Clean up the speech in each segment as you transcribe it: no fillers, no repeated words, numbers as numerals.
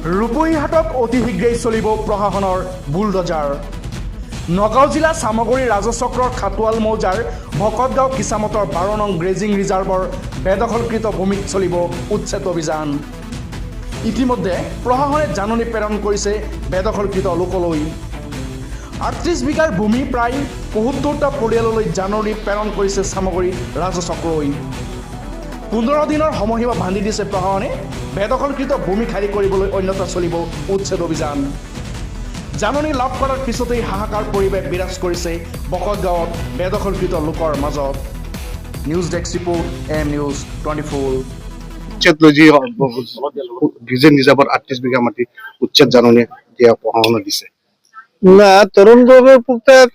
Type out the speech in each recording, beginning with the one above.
ৰূপহীহাটত অতি শীঘ্ৰেই চলিব প্ৰশাসনৰ বুলডজাৰ। নগাঁও জিলা চামগুৰি ৰাজচক্ৰৰ খাটোৱাল মৌজাৰ ভকতগাঁও কিচামতৰ 12 নং গ্ৰেজিং ৰিজাৰ্ভৰ বেদখলকৃত ভূমিত চলিব উচ্ছেদ অভিযান। ইতিমধ্যে প্ৰশাসনে জাননী প্ৰেৰণ কৰিছে বেদখলকৃত লোকলৈ। 38 বিঘাৰ ভূমি প্ৰায় ৭৫টা পৰিয়াললৈ জাননী প্ৰেৰণ কৰিছে চামগুৰি ৰাজচক্ৰই। 15 দিনৰ সময়সীমা বান্ধি দিছে প্ৰশাসনে। বেদখলকৃত ভূমি খালী কৰিবলৈ অন্যথা চলিব উচ্ছেদ অভিযান। জাননী লাভ কৰাৰ পিছতেই হাহাকাৰ পৰিৱেশ বিৰাজ কৰিছে বকতগাঁৱত বেদখলকৃত লোকৰ মাজত। News desk report M news 24। উচ্ছেদ লৈ যি গ্ৰেজিং ৰিজাৰ্ভৰ 38 বিঘা মাটি উচ্ছেদ জাননী দিয়া প্ৰশাসনে দিছে। না, তৰুণ গগৈৰ পুতেক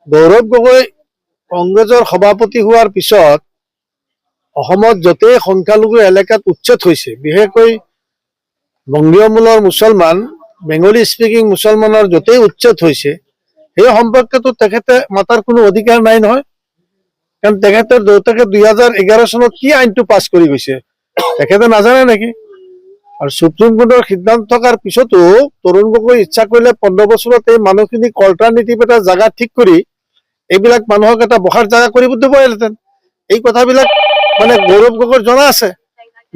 গৌৰৱ গগৈ কংগ্ৰেছৰ সভাপতি হোৱাৰ পিছত অসমত য'তেই সংখ্যালঘু এলেকাত উচ্ছেদ হৈছে, বিশেষকৈ বংগীয় মূলৰ মুছলমান, বেংগলী স্পিকিং মুছলমানৰ য'তেই উচ্ছেদ হৈছে, সেই সম্পৰ্কেতো তেখেতে মাতাৰ কোনো অধিকাৰ নাই নহয়। কাৰণ তেখেতৰ দেউতাকে 2011 চনত কি আইনটো পাছ কৰি গৈছে তেখেতে নাজানে নেকি? আৰু সুপ্ৰিম কোৰ্টৰ সিদ্ধান্ত থকাৰ পিছতো তৰুণ গগৈ ইচ্ছা কৰিলে 15 বছৰত এই মানুহখিনিক অল্টাৰনেটিভ এটা জাগা ঠিক কৰি এইবিলাক মানুহক এটা বহাৰ জাগা কৰিব দিব পাৰিলেহেঁতেন। এই কথাবিলাক মানে গৌৰৱ গগৈৰ জনা আছে।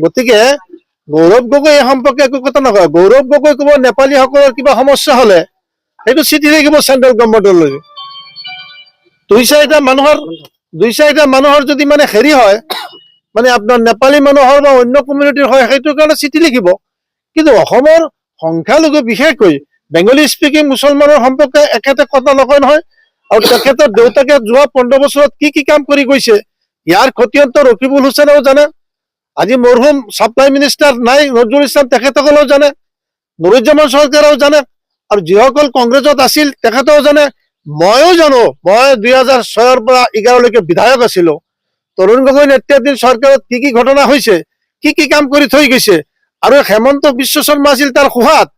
গতিকে গৌৰৱ গগৈ এই সম্পৰ্কে একো কথা নকয়। গৌৰৱ গগৈ ক'ব নেপালীসকলৰ কিবা সমস্যা হ'লে সেইটো চিঠি লিখিব চেন্ট্ৰেল গভৰ্ণমেণ্টলৈ। দুই চাৰিটা মানুহৰ যদি মানে হেৰি হয়, মানে আপোনাৰ নেপালী মানুহৰ বা অন্য কমিউনিটিৰ হয়, সেইটোৰ কাৰণে চিঠি লিখিব। কিন্তু অসমৰ সংখ্যালঘু বিশেষকৈ বেংগলী স্পিকিং মুছলমানৰ সম্পৰ্কে একেটা কথা নকয় নহয়। আৰু তেখেতৰ দেউতাকে যোৱা 15 বছৰত কি কাম কৰি গৈছে ইয়াৰ ক্ষতিয়ন্ত ৰকিবুল হুছেইনেও জানে। আজি মৰহুম ছাপ্লাই মিনিষ্টাৰ নাই নজৰুল ইছলাম, তেখেতসকলেও জানে। নুৰুজ্জামান চৰকাৰেও জানে। আৰু যিসকল কংগ্ৰেছত আছিল তেখেতেও জানে, ময়ো জানো। মই 2006ৰ পৰা 11লৈকে বিধায়ক আছিলো। তৰুণ গগৈ নেতৃত্বাধীন চৰকাৰত কি ঘটনা হৈছে, কি কাম কৰি থৈ গৈছে। আৰু হেমন্ত বিশ্ব শৰ্মা আছিল তাৰ সোঁহাত,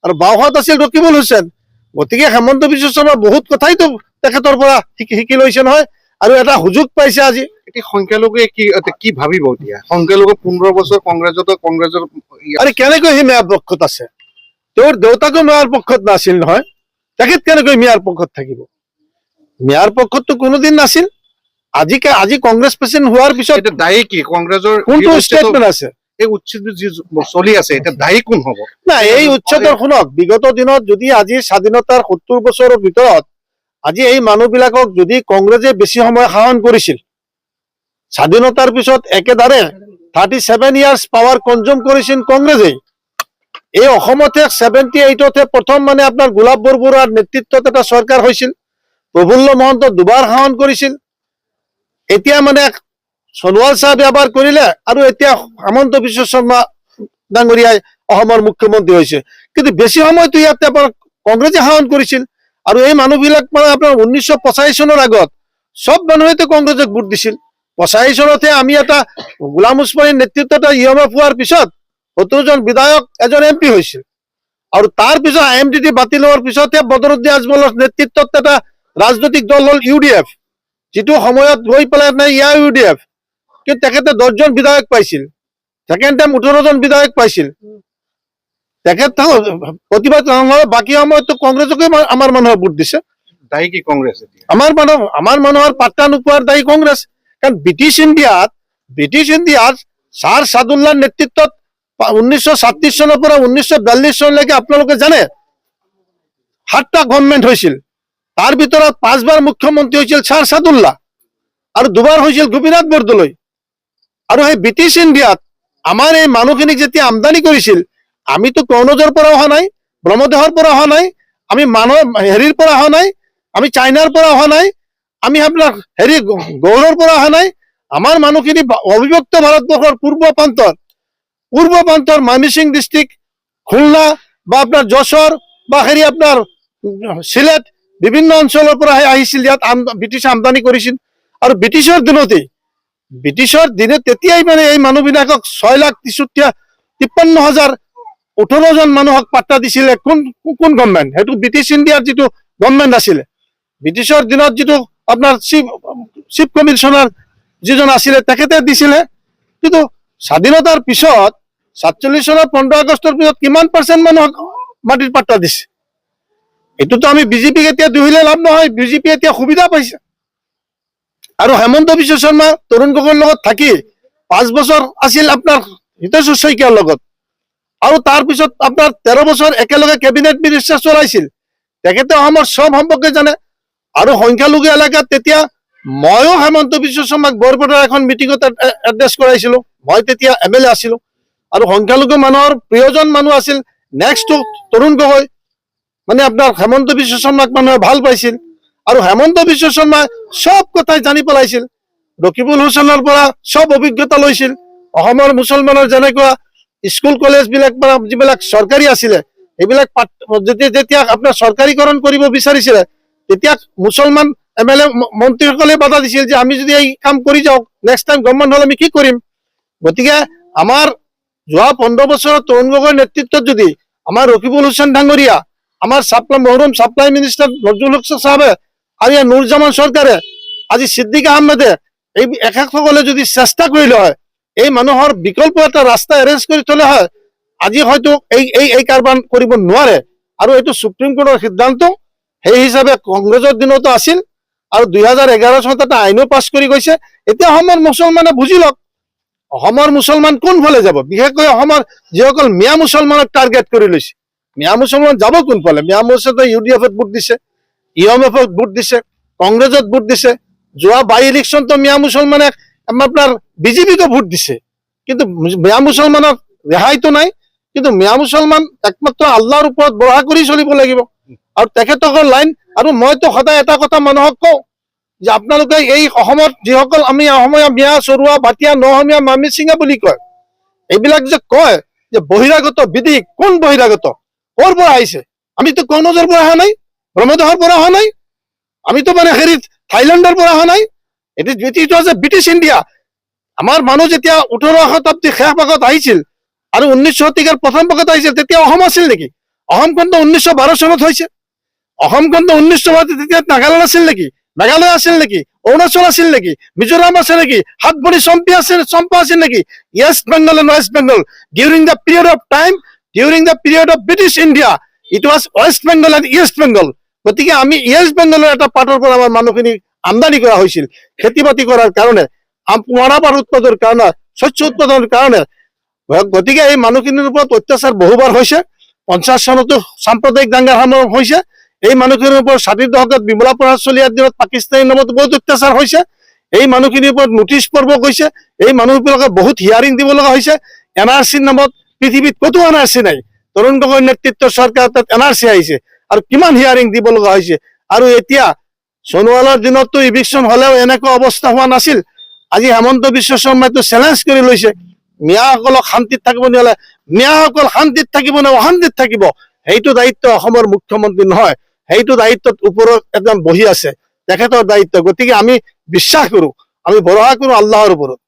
আৰু বাওঁহাত আছিল ৰকিবুল হুছেইন। গতিকে হেমন্ত বিশ্ব শৰ্মা বহুত কথাইতো তেখেতৰ পৰা শিকি লৈছে নহয়, আৰু এটা সুযোগ পাইছে আজি। এতিয়া সংখ্যালঘুৱে কি ভাবিব? এতিয়া সংখ্যালঘু 15 বছৰ কংগ্ৰেছৰ আৰে কেনেকৈ সি মেয়াৰ পক্ষত আছে? তেওঁৰ দেউতাকো মেয়াৰ পক্ষত নাছিল নহয়। তেখেত কেনেকৈ মেয়াৰ পক্ষত থাকিব? মেয়াৰ পক্ষততো কোনোদিন নাছিল। আজি কংগ্ৰেছ প্ৰেচিডেণ্ট হোৱাৰ পিছত এতিয়া দায়ী কি? কংগ্ৰেছৰ কোনটো ষ্টেটমেণ্ট আছে? এই উচ্ছেদ যি চলি আছে, এতিয়া দায়ী কোন হ'ব? না, এই উচ্ছেদৰ শুনক, বিগত দিনত যদি আজি স্বাধীনতাৰ 70 বছৰৰ ভিতৰত আজি এই মানুহবিলাকক যদি কংগ্ৰেছে বেছি সময় শাসন কৰিছিল, স্বাধীনতাৰ পিছত একেদাৰে 37 ইয়াৰ্ছ পাৱাৰ কনজিউম কৰিছিল কংগ্ৰেছে। এই অসমতে 78তে প্ৰথম মানে আপোনাৰ গোলাপ বৰবৰুৱাৰ নেতৃত্বত এটা চৰকাৰ হৈছিল। প্ৰফুল্ল মহন্ত দুবাৰ শাসন কৰিছিল। এতিয়া মানে সোণোৱাল চাহাবে এবাৰ কৰিলে, আৰু এতিয়া হেমন্ত বিশ্ব শৰ্মা ডাঙৰীয়াই অসমৰ মুখ্যমন্ত্ৰী হৈছে। কিন্তু বেছি সময়তো ইয়াতে আপোনাৰ কংগ্ৰেছে শাসন কৰিছিল। আৰু এই মানুহবিলাক মানে আপোনাৰ 1985 চনৰ আগত চব মানুহেতো কংগ্ৰেছক ভোট দিছিল। 85 চনতহে আমি এটা গোলাম ওছমানীৰ নেতৃত্বত ইএমএফ হোৱাৰ পিছত 70 জন বিধায়ক, এজন MP হৈছিল। আৰু তাৰ পিছত IMDT বাতিল হোৱাৰ পিছতহে বদৰুদ্দিন আজমলৰ নেতৃত্বত এটা ৰাজনৈতিক দল হ'ল UDF, যিটো সময়ত গৈ পেলাই নাই UDF। কিন্তু তেখেতে 10 জন বিধায়ক পাইছিল, ছেকেণ্ড টাইম 18 জন বিধায়ক পাইছিল। তেখেত প্ৰতিবাদ বাকী সময়তো কংগ্ৰেছকে আমাৰ মানুহে ভোট দিছে। দায়ী কি কংগ্ৰেছ? আমাৰ মানুহৰ পাত্তা নোপোৱাৰ দায়ী কংগ্ৰেছ। কাৰণ ব্ৰিটিছ ইণ্ডিয়াত ছাৰ ছাদুল্লাৰ নেতৃত্বত 1936 চনৰ পৰা 1942 চনলৈকে আপোনালোকে জানে 7টা গভৰ্ণমেণ্ট হৈছিল। তাৰ ভিতৰত 5 বাৰ মুখ্যমন্ত্ৰী হৈছিল ছাৰ ছাদুল্লা, আৰু 2 বাৰ হৈছিল গোপীনাথ বৰদলৈ। আৰু সেই ব্ৰিটিছ ইণ্ডিয়াত আমাৰ এই মানুহখিনিক যেতিয়া আমদানি কৰিছিল, আমিতো কনৌজৰ পৰা অহা নাই, ব্ৰহ্মদেশৰ পৰা অহা নাই, আমি হেৰিৰ পৰা অহা নাই, আমি চাইনাৰ পৰা অহা নাই, আমি আপোনাৰ গৌৰৰ পৰা অহা নাই। আমাৰ মানুহখিনি অবিভক্ত ভাৰতবৰ্ষৰ পূৰ্ব প্ৰান্তৰ মাইমিংছিং ডিষ্ট্ৰিক্ট, খুলনা বা আপোনাৰ যশোৰ বা আপোনাৰ চিলেট, বিভিন্ন অঞ্চলৰ পৰা আহিছিল। ইয়াত ব্ৰিটিছে আমদানি কৰিছিল। আৰু ব্ৰিটিছৰ দিনত তেতিয়াই মানে এই মানুহবিলাকক 6,53,000 18 জন মানুহক পাত্তা দিছিলে। কোন গভৰ্ণমেণ্ট? সেইটো ব্ৰিটিছ ইণ্ডিয়াৰ যিটো গভৰ্ণমেণ্ট আছিলে। ব্ৰিটিছৰ দিনত যিটো আপোনাৰ চিফ কমিশনাৰ যিজন আছিলে তেখেতে দিছিলে। কিন্তু স্বাধীনতাৰ পিছত 47 চনৰ 15 আগষ্টৰ পিছত কিমান % মানুহক মাটিৰ পাট্টা দিছে? এইটোতো আমি বিজেপিক এতিয়া দুহিলে লাভ নহয়, বিজেপি এতিয়া সুবিধা পাইছে। আৰু হেমন্ত বিশ্ব শৰ্মা তৰুণ গগৈৰ লগত থাকি 5 বছৰ আছিল আপোনাৰ হিতেশ্বৰ শইকীয়াৰ লগত, আৰু তাৰপিছত আপোনাৰ 13 বছৰ একেলগে কেবিনেট মিনিষ্টাৰ চলাইছিল। তেখেতে অসমৰ চব সম্পৰ্কে জানে। আৰু সংখ্যালঘু এলেকাত তেতিয়া ময়ো হেমন্ত বিশ্ব শৰ্মাক বৰপেটাৰ এখন মিটিঙত এড্ৰেছ কৰাইছিলো। মই তেতিয়া MLA আছিলো। আৰু সংখ্যালঘু মানুহৰ প্ৰিয়জন মানুহ আছিল নেক্সট টু তৰুণ গগৈ। মানে আপোনাৰ হেমন্ত বিশ্ব শৰ্মাক মানুহে ভাল পাইছিল। আৰু হেমন্ত বিশ্ব শৰ্মাই চব কথাই জানি পেলাইছিল। ৰকিবুল হুছেইনৰ পৰা চব অভিজ্ঞতা লৈছিল। অসমৰ মুছলমানৰ যেনেকুৱা স্কুল কলেজ বিলাক যিবিলাক চৰকাৰী আছিলে, এইবিলাক যেতিয়া আপোনাৰ চৰকাৰীকৰণ কৰিব বিচাৰিছিলে, তেতিয়া মুছলমান MLA মন্ত্ৰীসকলে বাধা দিছিল যে আমি যদি এই কাম কৰি যাওঁ, নেক্সট টাইম গভৰ্ণমেণ্ট হলে আমি কি কৰিম? গতিকে আমাৰ যোৱা 15 বছৰত তৰুণ গগৈৰ নেতৃত্বত যদি আমাৰ ৰকিবুল হুছেইন ডাঙৰীয়া, আমাৰ মহৰুম ছাপ্লাই মিনিষ্টাৰ নজৰুল হক চাহাবে আৰু নুৰজামান চৰকাৰে, আজি ছিদ্দিক আহমেদে, এই এখেতসকলে যদি চেষ্টা কৰিলে হয়, এই মানুহৰ বিকল্প এটা ৰাস্তা এৰেঞ্জ কৰি থলে হয়, আজি হয়তো এই কাৰবাৰ কৰিব নোৱাৰে। আৰু এইটো সুপ্ৰিম কোৰ্টৰ সিদ্ধান্ত। সেই হিচাপে কংগ্ৰেছৰ দিনতো আছিল, আৰু 2011 চনত এটা আইনো পাছ কৰি গৈছে। এতিয়া অসমৰ মুছলমানে বুজি লওক, অসমৰ মুছলমান কোনফালে যাব? বিশেষকৈ অসমৰ যিসকল মিয়া মুছলমানক টাৰ্গেট কৰি লৈছে, মিয়া মুছলমান যাব কোনফালে? মিয়া মুছলমানে UDF-ত ভোট দিছে, EMF-ত ভোট দিছে, কংগ্ৰেছত ভোট দিছে। যোৱা বাই ইলেকশ্যনতো মিয়া মুছলমানে আপোনাৰ বিজেপিকো ভোট দিছে। কিন্তু মিয়া মুছলমানৰ ৰেহাইটো নাই। কিন্তু মিয়া মুছলমান একমাত্ৰ আল্লাহৰ ওপৰত ভৰসা কৰি চলিব লাগিব। আৰু তেখেতকৰ লাইন, আৰু মইতো সদায় এটা কথা মানুহক কওঁ যে আপোনালোকে এই অসমত যিসকল আমি অসমীয়া মিয়া, চৰুৱা, ভাটিয়া, নঅসমীয়া, মামিচিঙা বুলি কয়, এইবিলাক যে কয় যে বহিৰাগত বিদেশী, কোন বহিৰাগত? ক'ৰ পৰা আহিছে? আমিতো কনৌজৰ পৰা অহা নাই, ব্ৰহ্মদেশৰ পৰা অহা নাই, আমিতো মানে থাইলেণ্ডৰ পৰা অহা নাই। It was a British India. আমাৰ মানুহ যেতিয়া 18 শতাব্দীৰ শেষ ভাগত আহিছিল আৰু 19 শতিকাৰ প্ৰথম ভাগত আহিছিল, তেতিয়া অসম আছিল নেকি? অসমখনতো 1912 চনত হৈছে। অসমখনতো 1912 তেতিয়া নাগালেণ্ড আছিল নেকি? মেঘালয় আছিল নেকি? অৰুণাচল আছিল নেকি? মিজোৰাম আছে নেকি? সাতভনী চম্পা আছিল নেকি? West Bengal and West Bengal during the period of time, during the period of British India, it was West Bengal and East Bengal. গতিকে আমি ৱেষ্ট বেংগলৰ এটা পাৰ্টৰ পৰা আমাৰ মানুহখিনি আমদানি কৰা হৈছিল খেতি বাতি কৰাৰ কাৰণে, মৰাপাট উৎপাদনৰ কাৰণে, শস্য উৎপাদনৰ কাৰণে। গতিকে এই মানুহখিনিৰ ওপৰত অত্যাচাৰ বহুবাৰ হৈছে। 50 চনতো সাম্প্ৰদায়িক দাঙ্গাৰ সময় হৈছে। এই মানুহখিনিৰ ওপৰত 60 দশকত বিমলা প্ৰসাদ চলিয়াৰ দিনত পাকিস্তানী নামত বহুত অত্যাচাৰ হৈছে। এই মানুহখিনিৰ ওপৰত নোটিছ পৰ্ব গৈছে। এই মানুহবিলাকক বহুত হিয়াৰিং দিব লগা হৈছে। NRCৰ নামত পৃথিৱীত ক'তো NRC নাই। তৰুণ গগৈৰ নেতৃত্বৰ চৰকাৰ তাত NRC আহিছে, আৰু কিমান হিয়াৰিং দিব লগা হৈছে। আৰু এতিয়া সোণোৱালৰ দিনততো ইভিকশ্যন হলেও এনেকুৱা অৱস্থা হোৱা নাছিল। আজি হেমন্ত বিশ্ব শৰ্মাইতো চেলেঞ্জ কৰি লৈছে, মিয়াসকলক শান্তিত থাকিব নিদিলে, মিয়াসকল শান্তিত থাকিব নে অশান্তিত থাকিব, সেইটো দায়িত্ব অসমৰ মুখ্যমন্ত্ৰী নহয়, সেইটো দায়িত্বত ওপৰত একদম বহি আছে তেখেতৰ দায়িত্ব। গতিকে আমি বিশ্বাস কৰো, আমি ভৰসা কৰো আল্লাহৰ ওপৰত।